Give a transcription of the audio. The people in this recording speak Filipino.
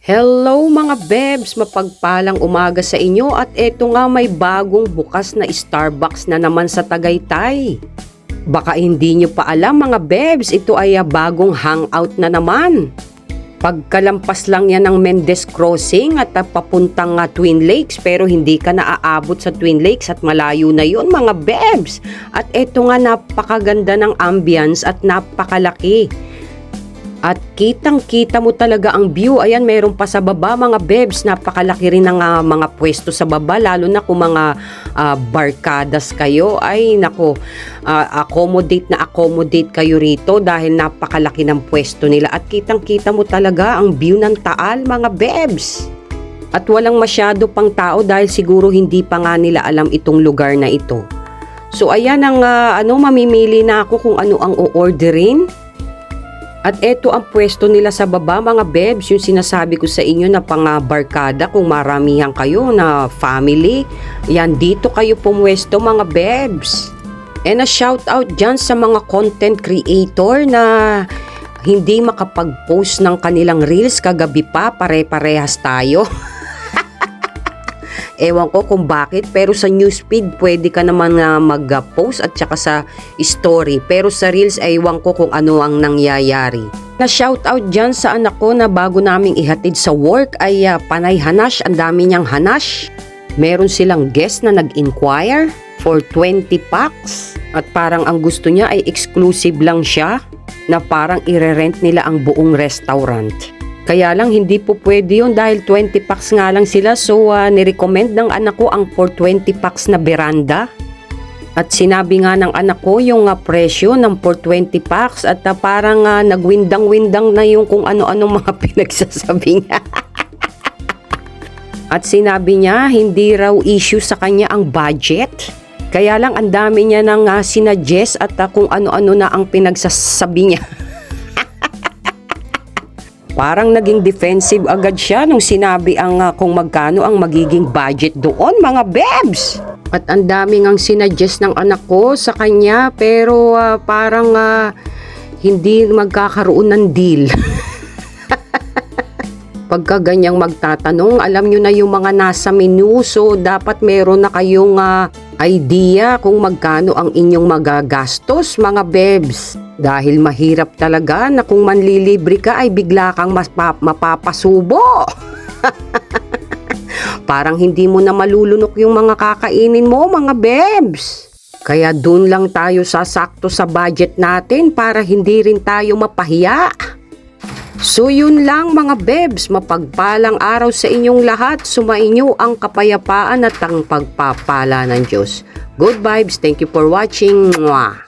Hello mga bebs, mapagpalang umaga sa inyo at eto nga may bagong bukas na Starbucks na naman sa Tagaytay. Baka hindi nyo pa alam mga bebs, ito ay bagong hangout na naman. Pagkalampas lang yan ng Mendez Crossing at papuntang Twin Lakes, pero hindi ka naaabot sa Twin Lakes at malayo na yun mga bebs. At eto nga napakaganda ng ambience at napakalaki. At kitang-kita mo talaga ang view. Ayan, meron pa sa baba mga bebs. Napakalaki rin ng mga pwesto sa baba. Lalo na kung mga barkadas kayo. Ay, nako, accommodate kayo rito dahil napakalaki ng pwesto nila. At kitang-kita mo talaga ang view ng Taal mga bebs. At walang masyado pang tao dahil siguro hindi pa nga nila alam itong lugar na ito. So, ayan ang mamimili na ako kung ano ang o-orderin. At eto ang pwesto nila sa baba mga bebs, yung sinasabi ko sa inyo na pang barkada kung maramihan kayo na family. Yan, dito kayo pumwesto mga bebs. And a shout out dyan sa mga content creator na hindi makapag-post ng kanilang reels kagabi pa, pare-parehas tayo. Ewan ko kung bakit, pero sa newsfeed pwede ka naman mag-post at saka sa story. Pero sa reels ay ewan ko kung ano ang nangyayari. Na shoutout dyan sa anak ko na bago naming ihatid sa work ay panay hanash, ang dami niyang hanash. Meron silang guest na nag-inquire for 20 packs. At parang ang gusto niya ay exclusive lang siya na parang ire-rent nila ang buong restaurant. Kaya lang hindi po pwede yun dahil 20 packs nga lang sila. So nirecommend ng anak ko ang for 20 packs na beranda. At sinabi nga ng anak ko yung presyo ng for 20 packs. At parang nagwindang-windang na yung kung ano-anong mga pinagsasabi niya. At sinabi niya hindi raw issue sa kanya ang budget. Kaya lang ang dami niya nang sinuggest at kung ano-ano na ang pinagsasabi niya. Parang naging defensive agad siya nung sinabi ang kung magkano ang magiging budget doon mga bebs. At ang daming ang sinuggest ng anak ko sa kanya pero parang hindi magkakaroon ng deal. Pagka ganyang magtatanong, alam nyo na yung mga nasa menu, so dapat meron na kayong idea kung magkano ang inyong magagastos mga bebs. Dahil mahirap talaga na kung manlilibre ka ay bigla kang mapapasubo. Parang hindi mo na malulunok yung mga kakainin mo mga bebs. Kaya dun lang tayo sasakto sa budget natin para hindi rin tayo mapahiya. So yun lang mga bebs, mapagpalang araw sa inyong lahat, sumainyo ang kapayapaan at ang pagpapala ng Diyos. Good vibes, thank you for watching. Mwah!